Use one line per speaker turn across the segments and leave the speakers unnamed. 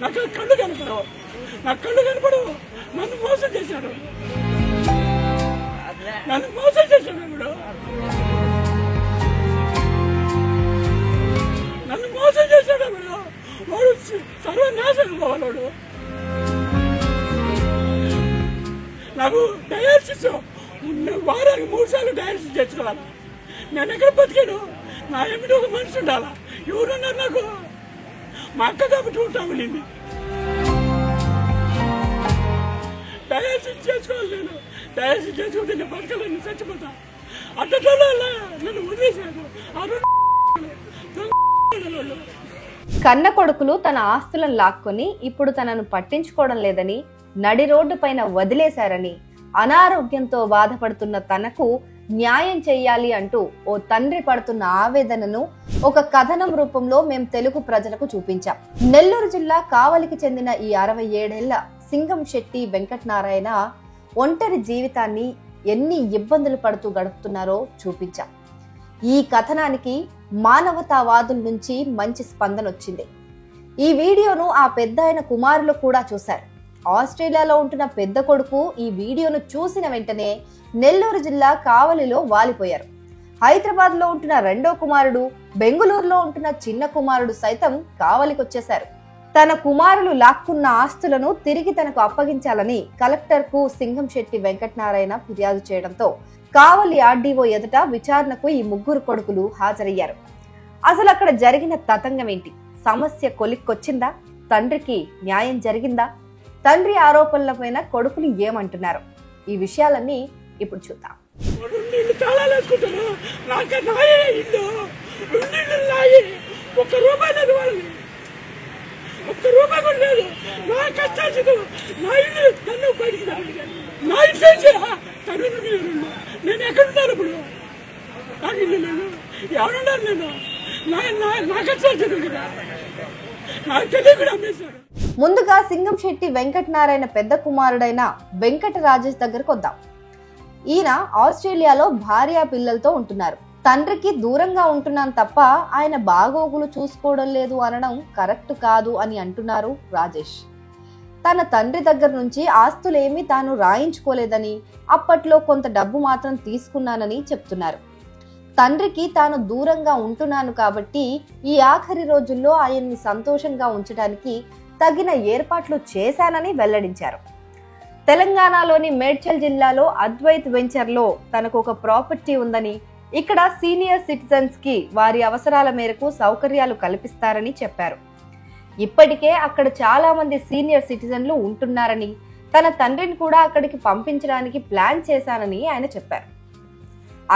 నాకు కళ్ళు కనపడవు, నాకు కళ్ళు కనపడవు. నన్ను మోసం చేశాడు, నన్ను మోసం చేశాడు. ఇప్పుడు నన్ను మోసం చేశాడు. ఇప్పుడు వాడు సర్వనాశనం పోవాడు. నాకు డయాలసిస్ వారానికి 3 సార్లు డయాలసిస్ చేసుకోవాలి. నేను ఎక్కడ బతికాను? నా ఏమిటి ఒక మనిషి ఉండాలా? ఎవరున్నారు నాకు? మా అక్క కాబట్టి ఉంటామనింది. డయాలసిస్ చేసుకోవాలి. నేను డయాలసిస్ చేసుకుంటే నేను బతకాలని చచ్చిపోతా. అట్లా నన్ను వదిలేశాను.
కన్న కొడుకులు తన ఆస్తులను లాక్కొని ఇప్పుడు తనను పట్టించుకోవడం లేదని, నడి రోడ్డు పైన వదిలేశారని, అనారోగ్యంతో బాధపడుతున్న తనకు న్యాయం చెయ్యాలి అంటూ ఓ తండ్రి పడుతున్న ఆవేదనను ఒక కథనం రూపంలో మేం తెలుగు ప్రజలకు చూపించాం. నెల్లూరు జిల్లా కావలికి చెందిన ఈ 67 ఏళ్ల సింగంశెట్టి వెంకటనారాయణ ఒంటరి జీవితాన్ని ఎన్ని ఇబ్బందులు పడుతూ గడుపుతున్నారో చూపించాం. ఈ కథనానికి మానవతావాదుల నుంచి మంచి స్పందన వచ్చింది. ఈ వీడియోను ఆ పెద్దాయన కుమారులు కూడా చూశారు. ఆస్ట్రేలియాలో ఉంటున్న పెద్ద కొడుకు ఈ వీడియోను చూసిన వెంటనే నెల్లూరు జిల్లా కావలిలో వాలిపోయారు. హైదరాబాద్ లో ఉంటున్న రెండో కుమారుడు, బెంగుళూరులో ఉంటున్న చిన్న కుమారుడు సైతం కావలికొచ్చేశారు. తన కుమారులు లాక్కున్న ఆస్తులను తిరిగి తనకు అప్పగించాలని కలెక్టర్ కు సింగంశెట్టి వెంకటనారాయణ ఫిర్యాదు చేయడంతో కావలి ఆర్డీఓ ఎదుట విచారణకు ఈ 3 కొడుకులు హాజరయ్యారు. అసలు అక్కడ జరిగిన తతంగం ఏంటి? సమస్య కొలిక్కొచ్చిందా? తండ్రికి న్యాయం జరిగిందా? తండ్రి ఆరోపణలపైన కొడుకులు ఏమంటున్నారు? ఈ విషయాలన్నీ ఇప్పుడు చూద్దాం.
నేను ఎక్కడున్నాను ఇప్పుడు? నాకు ఇల్లు లేదు, ఎవరున్నారు? నేను నాకు తెలియకుండా అమ్మేశారు.
ముందుగా సింగంశెట్టి వెంకటనారాయణ పెద్ద కుమారుడైన వెంకట రాజేష్ దగ్గరకు వద్దాం. ఈయన ఆస్ట్రేలియాలో భార్య పిల్లలతో ఉంటున్నారు. తండ్రికి దూరంగా ఉంటున్నాను తప్ప ఆయన బాగోగులు చూసుకోవడం లేదు అనడం కరెక్ట్ కాదు అని అంటున్నారు రాజేష్. తన తండ్రి దగ్గర నుంచి ఆస్తులేమీ తాను రాయించుకోలేదని, అప్పట్లో కొంత డబ్బు మాత్రం తీసుకున్నానని చెప్తున్నారు. తండ్రికి తాను దూరంగా ఉంటున్నాను కాబట్టి ఈ ఆఖరి రోజుల్లో ఆయన్ని సంతోషంగా ఉంచడానికి తగిన ఏర్పాట్లు చేశానని వెల్లడించారు. తెలంగాణలోని మేడ్చల్ జిల్లాలో అద్వైత్ వెంచర్లో తనకు ఒక ప్రాపర్టీ ఉందని, ఇక్కడ సీనియర్ సిటిజన్స్ కి వారి అవసరాల మేరకు సౌకర్యాలు కల్పిస్తారని చెప్పారు. ఇప్పటికే అక్కడ చాలా మంది సీనియర్ సిటిజన్లు ఉంటున్నారని, తన తండ్రిని కూడా అక్కడికి పంపించడానికి ప్లాన్ చేశానని ఆయన చెప్పారు.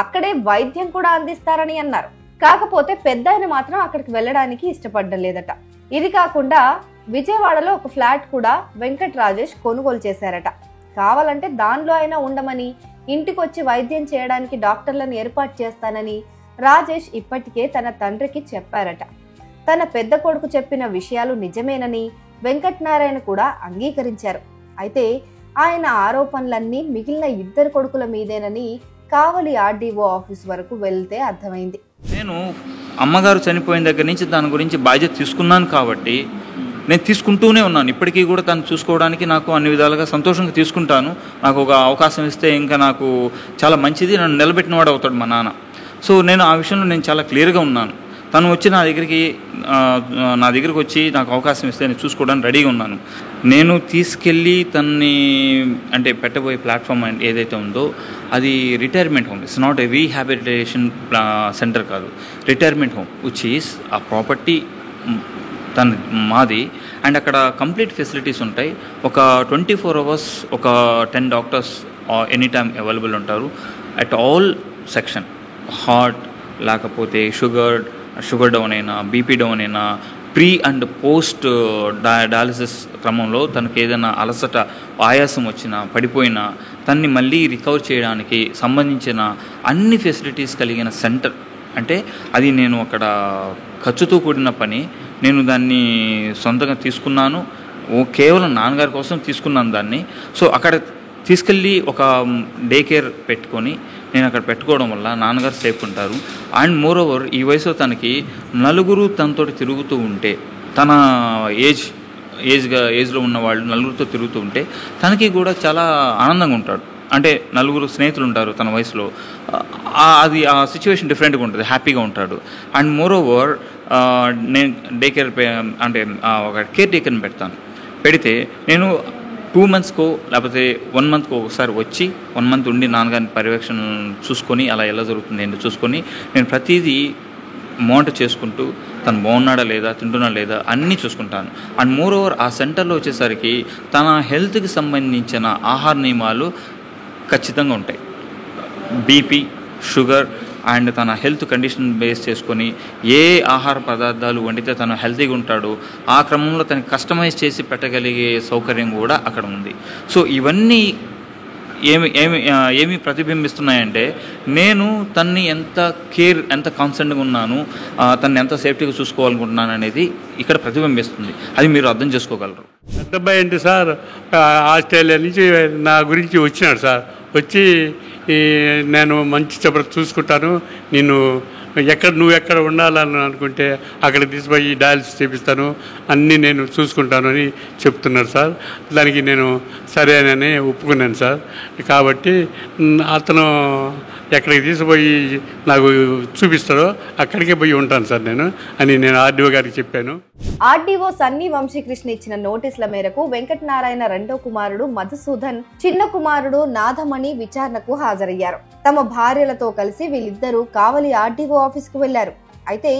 అక్కడే వైద్యం కూడా అందిస్తారని అన్నారు. కాకపోతే పెద్దాయన మాత్రం అక్కడికి వెళ్ళడానికి ఇష్టపడడం లేదట. ఇది కాకుండా విజయవాడలో ఒక ఫ్లాట్ కూడా వెంకట రాజేష్ కొనుగోలు చేశారట. కావాలంటే దానిలో అయినా ఉండమని, ఇంటికొచ్చి వైద్యం చేయడానికి డాక్టర్లను ఏర్పాటు చేస్తానని రాజేష్ ఇప్పటికే తన తండ్రికి చెప్పారట. తన పెద్ద కొడుకు చెప్పిన విషయాలు నిజమేనని వెంకటనారాయణ కూడా అంగీకరించారు. అయితే ఆయన ఆరోపణలన్నీ మిగిలిన 2 కొడుకుల మీదేనని కావలి ఆర్డీఓ ఆఫీస్ వరకు వెళ్తే అర్థమైంది.
నేను అమ్మగారు చనిపోయిన దగ్గర నుంచి దాని గురించి బాధ్యత తీసుకున్నాను కాబట్టి నేను తీసుకుంటూనే ఉన్నాను. ఇప్పటికీ కూడా తను చూసుకోవడానికి నాకు అన్ని విధాలుగా సంతోషంగా తీసుకుంటాను. నాకు ఒక అవకాశం ఇస్తే ఇంకా నాకు చాలా మంచిది, నన్ను నిలబెట్టిన వాడు అవుతాడు మా నాన్న. సో నేను ఆ విషయంలో నేను చాలా క్లియర్గా ఉన్నాను. తను వచ్చి నా దగ్గరికి వచ్చి నాకు అవకాశం ఇస్తే నేను చూసుకోవడానికి రెడీగా ఉన్నాను. నేను తీసుకెళ్ళి తనని అంటే పెట్టబోయే ప్లాట్ఫామ్ ఏదైతే ఉందో అది retirement home. It's not a rehabilitation centre కాదు, రిటైర్మెంట్ హోమ్ విచ్ ఈస్ ఆ ప్రాపర్టీ తన మాది. అండ్ అక్కడ కంప్లీట్ ఫెసిలిటీస్ ఉంటాయి. ఒక 24 hours ఒక 10 డాక్టర్స్ ఎనీ టైమ్ అవైలబుల్ ఉంటారు అట్ ఆల్ సెక్షన్. హార్ట్, లేకపోతే షుగర్ డౌన్ అయినా, బీపీ డౌన్ అయినా, ప్రీ అండ్ పోస్ట్ డయాలసిస్ క్రమంలో తనకు ఏదైనా అలసట, ఆయాసం వచ్చినా, పడిపోయినా తన్ని మళ్ళీ రికవర్ చేయడానికి సంబంధించిన అన్ని ఫెసిలిటీస్ కలిగిన సెంటర్. అంటే అది నేను అక్కడ ఖర్చుతో కూడిన పని. నేను దాన్ని సొంతంగా తీసుకున్నాను, కేవలం నాన్నగారి కోసం తీసుకున్నాను దాన్ని. సో అక్కడ తీసుకెళ్ళి ఒక డే కేర్ పెట్టుకొని నేను అక్కడ పెట్టుకోవడం వల్ల నాన్నగారు సేఫ్ ఉంటారు. అండ్ మోర్ ఓవర్ ఈ వయసులో తనకి నలుగురు తనతో తిరుగుతూ ఉంటే, తన ఏజ్ ఏజ్లో ఉన్న వాళ్ళు నలుగురితో తిరుగుతూ ఉంటే తనకి కూడా చాలా ఆనందంగా ఉంటాడు. అంటే నలుగురు స్నేహితులు ఉంటారు తన వయసులో, అది ఆ సిచ్యువేషన్ డిఫరెంట్గా ఉంటుంది, హ్యాపీగా ఉంటాడు. అండ్ మోర్ ఓవర్ నేను డే కేర్ అంటే ఒక కేర్ టేకర్ని పెడితే నేను 2 monthsకో లేకపోతే 1 monthకో ఒకసారి వచ్చి 1 month ఉండి నాన్నగారిని పర్యవేక్షణ చూసుకొని అలా ఎలా జరుగుతుంది ఏంటో చూసుకొని నేను ప్రతిదీ మానిటర్ చేసుకుంటూ తను బాగున్నాడా లేదా, తింటున్నాడా లేదా అన్నీ చూసుకుంటాను. అండ్ మోర్ ఓవర్ ఆ సెంటర్లో వచ్చేసరికి తన హెల్త్కి సంబంధించిన ఆహార నియమాలు ఖచ్చితంగా ఉంటాయి. బీపీ, షుగర్ అండ్ తన హెల్త్ కండిషన్ బేస్ చేసుకొని ఏ ఆహార పదార్థాలు వండితే తను హెల్తీగా ఉంటాడో ఆ క్రమంలో తనకి కస్టమైజ్ చేసి పెట్టగలిగే సౌకర్యం కూడా అక్కడ ఉంది. సో ఇవన్నీ ఏమి ప్రతిబింబిస్తున్నాయంటే నేను తన్ని ఎంత కాన్సర్న్గా ఉన్నాను, తన్ని ఎంత సేఫ్టీగా చూసుకోవాలనుకుంటున్నాను అనేది ఇక్కడ ప్రతిబింబిస్తుంది. అది మీరు అర్థం చేసుకోగలరు.
పెద్దబ్బాయి ఏంటి సార్, ఆస్ట్రేలియా నుంచి నా గురించి వచ్చినాడు సార్. వచ్చి నేను మంచి చెప్పడం చూసుకుంటాను, నువ్వు ఎక్కడ ఉండాలని అనుకుంటే అక్కడ తీసుకుపోయి డయాలసిస్ చేపిస్తాను, అన్నీ నేను చూసుకుంటాను అని చెప్తున్నారు సార్. దానికి నేను సరేనని ఒప్పుకున్నాను సార్. కాబట్టి అతను ఎక్కడికి తీసుకుపోయి నాకు చూపిస్తాడో అక్కడికే పోయి ఉంటాను సార్ నేను ఆర్డీఓ గారికి చెప్పాను.
ఆర్డీఓ సన్నీ వంశీకృష్ణ ఇచ్చిన నోటీసుల మేరకు వెంకటనారాయణ రెండో కుమారుడు మధుసూదన్, చిన్న కుమారుడు నాథమణి విచారణకు హాజరయ్యారు. తమ భార్యలతో కలిసి వీళ్ళిద్దరూ కావలి ఆర్డీఓ ఆఫీస్ కు వెళ్లారు. అయితే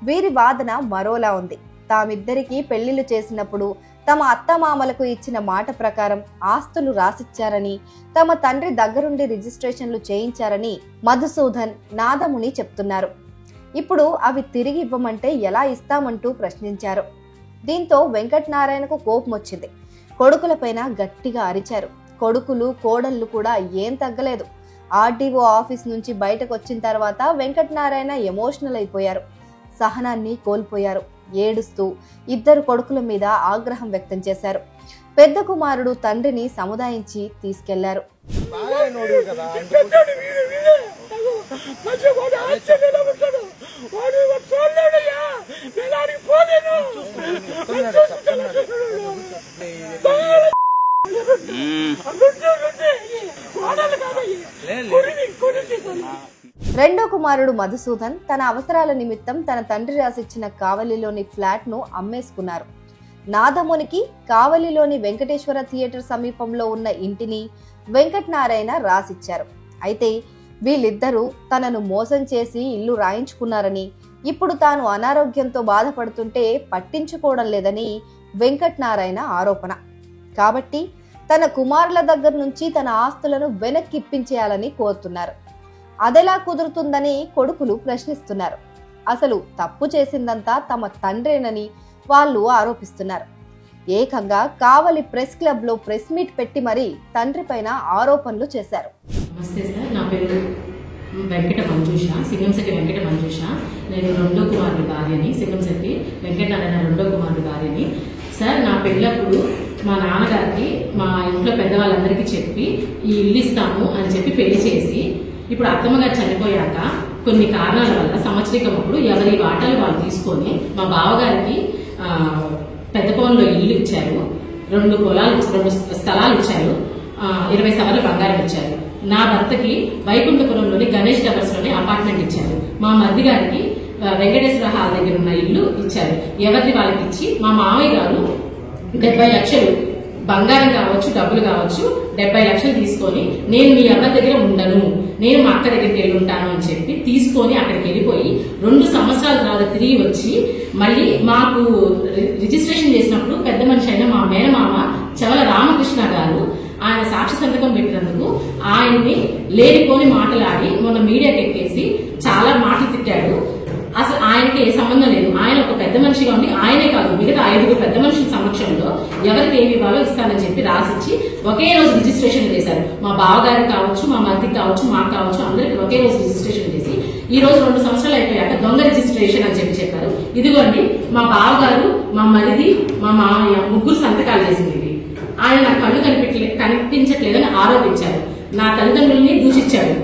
వీరి వాదన మరోలా ఉంది. తామిద్దరికి పెళ్లిళ్లు చేసినప్పుడు తమ అత్తమామలకు ఇచ్చిన మాట ప్రకారం ఆస్తులు రాసిచ్చారని, తమ తండ్రి దగ్గరుండి రిజిస్ట్రేషన్లు చేయించారని మధుసూదన్, నాదముని చెప్తున్నారు. ఇప్పుడు అవి తిరిగి ఇవ్వమంటే ఎలా ఇస్తామంటూ ప్రశ్నించారు. దీంతో వెంకటనారాయణకు కోపం వచ్చింది. కొడుకులపైన గట్టిగా అరిచారు. కొడుకులు, కోడళ్లు కూడా ఏం తగ్గలేదు. ఆర్డీఓ ఆఫీస్ నుంచి బయటకు వచ్చిన తర్వాత వెంకటనారాయణ ఎమోషనల్ అయిపోయారు. సహనాన్ని కోల్పోయారు. ఏడుస్తూ ఇద్దరు కొడుకుల మీద ఆగ్రహం వ్యక్తం చేశారు. పెద్ద కుమారుడు తండ్రిని సముదాయించి తీసుకెళ్లారు. రెండో కుమారుడు మధుసూదన్ తన అవసరాల నిమిత్తం తన తండ్రి రాసిచ్చిన కావలిలోని ఫ్లాట్ ను అమ్మేసుకున్నారు. నాదమునికి కావలిలోని వెంకటేశ్వర థియేటర్ సమీపంలో ఉన్న ఇంటిని వెంకటనారాయణ రాసిచ్చారు. అయితే వీళ్ళిద్దరూ తనను మోసం చేసి ఇల్లు రాయించుకున్నారని, ఇప్పుడు తాను అనారోగ్యంతో బాధపడుతుంటే పట్టించుకోవడం లేదని వెంకటనారాయణ ఆరోపణ. కాబట్టి తన కుమారుల దగ్గర నుంచి తన ఆస్తులను వెనక్కి ఇప్పించేయాలని కోరుతున్నారు. అదెలా కుదురుతుందని కొడుకులు ప్రశ్నిస్తున్నారు. అసలు తప్పు చేసిందంతా తమ తండ్రేనని వాళ్ళు ఆరోపిస్తున్నారు. ఏకంగా కావలి ప్రెస్ క్లబ్ లో ప్రెస్ మీట్ పెట్టి మరీ తండ్రి పైన ఆరోపణలు చేశారు.
నమస్తే సార్, నా పేరు వెంకట మంజుష, సింగంశెట్టి వెంకట మంజుష. నేను రెండో కుమారుడి భార్యని, సింగంశెట్టి వెంకటనారాయణ రెండో కుమారుడి భార్యని. సార్, నా పెళ్ళప్పుడు మా నాన్నగారికి మా ఇంట్లో పెద్దవాళ్ళందరికీ చెప్పి ఈ ఇల్లు ఇస్తాము అని చెప్పి పెళ్లి చేసి, ఇప్పుడు అత్తమ్మ గారు చనిపోయాక కొన్ని కారణాల వల్ల సంవత్సరికం అప్పుడు ఎవరి వాటాలు వాళ్ళు తీసుకొని మా బావగారికి పెద్దపవన్లో ఇల్లు ఇచ్చారు, 2 స్థలాలు ఇచ్చారు, 20 సవర్ల బంగారం ఇచ్చారు. నా భర్తకి వైకుంఠపురంలోని గణేష్ టవర్స్ లోని అపార్ట్మెంట్ ఇచ్చారు. మా మరిది గారికి వెంకటేశ్వర హాల్ దగ్గర ఉన్న ఇల్లు ఇచ్చారు. ఎవరిది వాళ్ళకి ఇచ్చి మా మామయ్య గారు 70 లక్షలు బంగారం కావచ్చు, డబ్బులు కావచ్చు, 70 లక్షలు తీసుకొని నేను మీ ఎవరి దగ్గర ఉండను, నేను మా అక్క దగ్గరికి వెళ్ళి ఉంటాను అని చెప్పి తీసుకొని అక్కడికి వెళ్ళిపోయి 2 సంవత్సరాల తర్వాత తిరిగి వచ్చి మళ్ళీ మాకు రిజిస్ట్రేషన్ చేసినప్పుడు పెద్ద మనిషి అయిన మా మేనమామ చవల రామకృష్ణ గారు ఆయన సాక్షి సంతకం పెట్టినందుకు ఆయన్ని లేనిపోని మాటలాడి మొన్న మీడియాకి ఎక్కేసి చాలా మాటలు తిట్టాడు. అసలు ఆయనకి ఏ సంబంధం లేదు. ఆయన ఒక పెద్ద మనిషిగా ఉండి ఆయనే కాదు మిగతా 5 పెద్ద మనుషుల సమక్షంలో ఎవరికి ఏమి ఇవ్వాలో ఇస్తానని చెప్పి రాసిచ్చి ఒకే రోజు రిజిస్ట్రేషన్ చేశారు. మా బావగారికి కావచ్చు, మా మరిదికి కావచ్చు, మాకు కావచ్చు, అందరికి ఒకే రోజు రిజిస్ట్రేషన్ చేసి ఈ రోజు 2 సంవత్సరాలు అయిపోయాక దొంగ రిజిస్ట్రేషన్ అని చెప్పారు. ఇదిగోండి మా బావగారు, మా మరిది, మా మామయ్య 3 సంతకాలు చేసింది. ఆయన నా కళ్ళు కనిపించట్లేదని ఆరోపించారు. నా తల్లిదండ్రుల్ని దూషించాడు.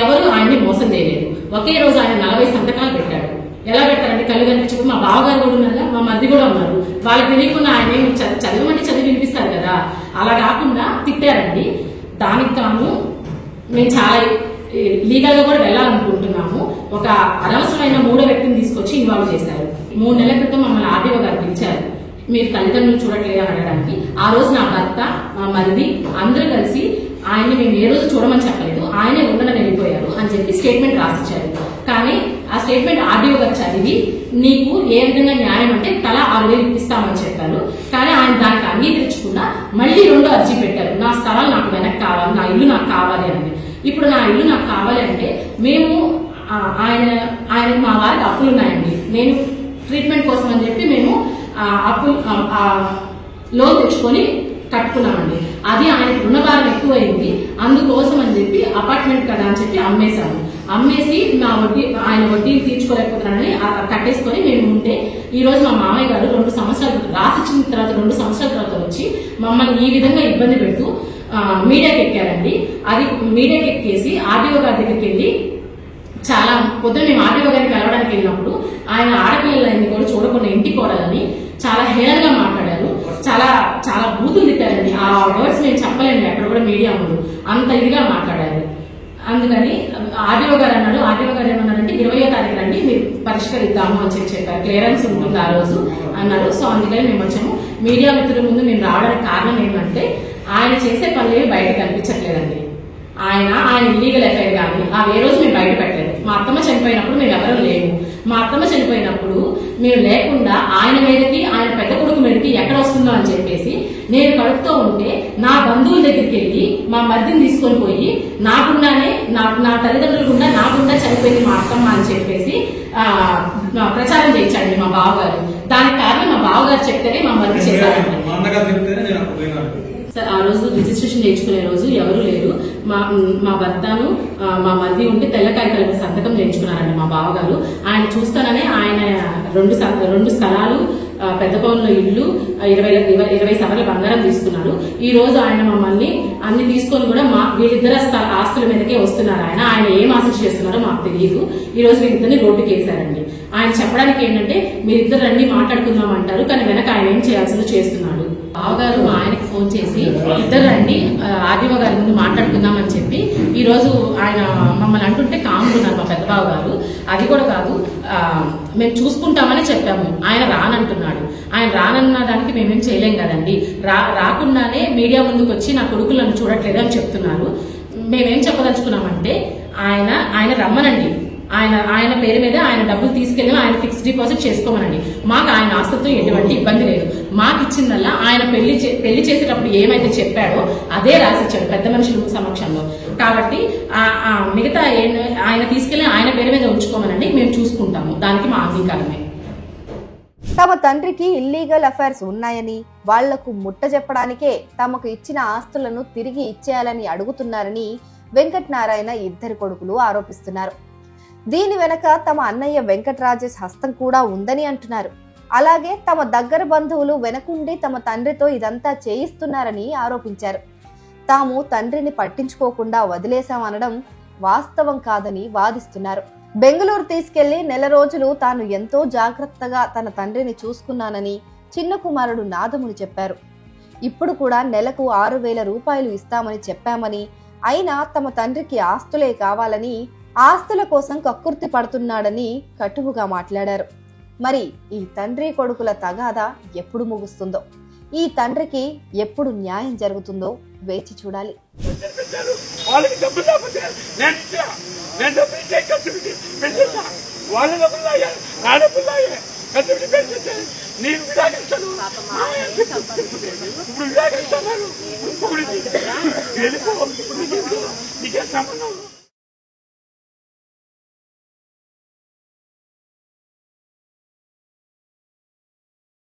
ఎవరు ఆయన్ని మోసం చేయలేదు. ఒకే రోజు ఆయన 40 సంతకాలు పెట్టాడు. ఎలా పెట్టారంటే కళ్ళు కనిపించకుండా మా బావగారు కూడా ఉన్నారు, మా మరిది కూడా ఉన్నారు. వాళ్ళకి తెలియకుండా ఆయన చదవమంటే చదివి వినిపిస్తారు కదా, అలా కాకుండా తిట్టారండి. దానికి తాను మేము చాలా లీగల్ గా కూడా వెళ్ళాలనుకుంటున్నాము. ఒక అనవసరమైన మూడో వ్యక్తిని తీసుకొచ్చి ఇన్వాల్వ్ చేశారు. 3 నెలల క్రితం మమ్మల్ని ఆర్డీఓ గారు పిలిచారు, మీరు తల్లిదండ్రులు చూడట్లేదు అని అడగడానికి. ఆ రోజు నా భర్త, మా మరిది అందరూ కలిసి ఆయన్ని మేము ఏ రోజు చూడమని చెప్పలేదు, ఆయనే ఉండదని వెళ్ళిపోయారు అని చెప్పి స్టేట్మెంట్ రాసిచ్చారు. కానీ ఆ స్టేట్మెంట్ ఆర్డీఓ గారు చదివి నీకు ఏ విధంగా న్యాయం అంటే తలా 6,000 ఇప్పిస్తామని చెప్పారు. కానీ ఆయన దానికి అంగీకరించకుండా మళ్ళీ 2వ అర్జీ పెట్టారు, నా స్థలాలు నాకు వెనక్కి కావాలి, నా ఇల్లు నాకు కావాలి అని. ఇప్పుడు నా ఇల్లు నాకు కావాలి అంటే మేము ఆయన మా వారికి అప్పులు ఉన్నాయండి. నేను ట్రీట్మెంట్ కోసం అని చెప్పి మేము అప్పులు లోన్ తెచ్చుకొని కట్టుకున్నామండి. అది ఆయనకు రుణభారం ఎక్కువైంది, అందుకోసం అని చెప్పి అపార్ట్మెంట్ కదా అని చెప్పి అమ్మేసి నా ఆయన వడ్డీలు తీర్చుకోలేకపోతున్నానని కట్టేసుకొని మేము ఉంటే ఈ రోజు మా మామయ్య గారు 2 సంవత్సరాలు రాసిచ్చిన తర్వాత 2 సంవత్సరాల తర్వాత వచ్చి మమ్మల్ని ఈ విధంగా ఇబ్బంది పెడుతూ మీడియాకి ఎక్కారండి. అది మీడియాకి ఎక్కేసి ఆర్డీఓ గారి దగ్గరికి వెళ్ళి చాలా పొద్దున మేము ఆర్డీఓ గారిని కలవడానికి వెళ్ళినప్పుడు ఆయన ఆడపిల్లలని కూడా చూడకుండా ఇంటి కోడాలని చాలా హేళనగా మాట్లాడారు. చాలా చాలా బూతులు తిట్టారండి. ఆ వర్డ్స్ మేము చెప్పలేండి అక్కడ కూడా మీడియా ముందు, అంత ఇదిగా మాట్లాడారు. అందుకని ఆర్డీఓ గారు ఏమన్నారంటే 20వ తారీఖు రండి మీరు పరిష్కరిద్దాము అని చెప్పారు, క్లియరెన్స్ ఉంటుంది ఆ రోజు అన్నారు. సో అందుకని మేము వచ్చాము. మీడియా మిత్రుల ముందు మేము రావడానికి కారణం ఏంటంటే ఆయన చేసే పనులు బయట కనిపించట్లేదండి. ఆయన ఇల్లీగల్ ఎఫ్ఐఆర్ కానీ అవి ఏ రోజు మేము బయట పెట్టలేదు. మా అత్తమ్మ చనిపోయినప్పుడు మేము ఎవరూ లేము. మా అత్తమ్మ చనిపోయినప్పుడు మేము లేకుండా ఆయన మీదకి, ఆయన పెద్ద కొడుకు మీదకి ఎక్కడ వస్తుందో అని చెప్పేసి నేను కడుపుతో ఉంటే నా బంధువుల దగ్గరికి వెళ్ళి మా మరిదిని తీసుకొని పోయి నాకుండానే నా తల్లిదండ్రులు గుండా నాకుండా చనిపోయింది మా అత్తమ్మ అని చెప్పేసి ప్రచారం చేయించండి మా బావగారు. దానికి కారణం మా బావగారు చెప్తేనే మా మరిది చేశారండి. సార్ ఆ రోజు రిజిస్ట్రేషన్ చేయించుకునే రోజు ఎవరు లేరు. మా భర్తను మా మరిది ఉండి తెల్ల కాగితాల సంతకం చేయించుకున్నారండి మా బావగారు. ఆయన చూస్తాననే ఆయన 2 స్థలాలు, పెద్ద పౌన్లో ఇల్లు, 20 సవర్ల బంగారం తీసుకున్నారు. ఈ రోజు ఆయన మమ్మల్ని అన్ని తీసుకొని కూడా వీళ్ళిద్దరు ఆస్తుల మీదకే వస్తున్నారు. ఆయన ఏం ఆశించి చేస్తున్నారో మాకు తెలియదు. ఈ రోజు వీళ్ళిద్దరిని రోడ్డుకి వేశారండి. ఆయన చెప్పడానికి ఏంటంటే మీరిద్దరు రండి మాట్లాడుకుందాం అంటారు, కానీ వెనక ఆయన ఏం చేయాల్సిందో చేస్తున్నాడు. బావగారు మా ఆయనకి ఫోన్ చేసి ఇద్దరు రండి ఆర్డీఓ గారి ముందు మాట్లాడుకుందాం అని చెప్పి ఈ రోజు ఆయన మమ్మల్ని అంటుంటే కాముకున్నారు మా పెద్ద బావ గారు. అది కూడా కాదు, మేము చూసుకుంటామని చెప్పాము, ఆయన రానంటున్నాడు. ఆయన రానన్న దానికి మేమేం చేయలేం కదండి. రాకుండానే మీడియా ముందుకు వచ్చి నా కొడుకులు నన్ను చూడట్లేదు అని చెప్తున్నారు. మేమేం చెప్పదలుచుకున్నామంటే ఆయన రమ్మనండి, ఆయన పేరు మీద ఆయన డబ్బులు తీసుకెళ్ళి ఆయన ఫిక్స్డ్ డిపాజిట్ చేసుకోమనండి. మాకు ఆయన ఆస్తులతో ఎటువంటి ఇబ్బంది లేదు. మాకు ఇచ్చిందల్లా ఆయన పెళ్లి చేసేటప్పుడు ఏమైతే చెప్పాడో అదే రాసిచ్చాడు పెద్ద మనుషుల సమక్షంలో. కాబట్టి మిగతా ఆయన తీసుకెళ్లి ఆయన పేరు మీద ఉంచుకోమనండి, మేము చూసుకుంటాము, దానికి మా అంగీకారమే.
తమ తండ్రికి ఇల్లీగల్ అఫైర్స్ ఉన్నాయని, వాళ్లకు ముట్ట చెప్పడానికే తమకు ఇచ్చిన ఆస్తులను తిరిగి ఇచ్చేయాలని అడుగుతున్నారని వెంకటనారాయణ ఇద్దరు కొడుకులు ఆరోపిస్తున్నారు. దీని వెనక తమ అన్నయ్య వెంకటరాజేష్ హస్తం కూడా ఉందని అంటున్నారు. అలాగే తమ దగ్గర బంధువులు వెనకుండి తమ తండ్రితో ఇదంతా చేయిస్తున్నారని ఆరోపించారు. తాము తండ్రిని పట్టించుకోకుండా వదిలేశామనడం వాస్తవం కాదని వాదిస్తున్నారు. బెంగళూరు తీసుకెళ్లి 1 నెల రోజులు తాను ఎంతో జాగ్రత్తగా తన తండ్రిని చూసుకున్నానని చిన్న కుమారుడు నాదముని చెప్పారు. ఇప్పుడు కూడా నెలకు 6,000 రూపాయలు ఇస్తామని చెప్పామని, అయినా తమ తండ్రికి ఆస్తులే కావాలని, ఆస్తుల కోసం కక్కుర్తి పడుతున్నాడని కటువుగా మాట్లాడారు. మరి ఈ తండ్రి కొడుకుల తగాదా ఎప్పుడు ముగుస్తుందో, ఈ తండ్రికి ఎప్పుడు న్యాయం జరుగుతుందో వేచి చూడాలి.
నేను విడాకిస్తాను, ఇప్పుడు విడాకిస్తాను, నీకేం సంబంధం?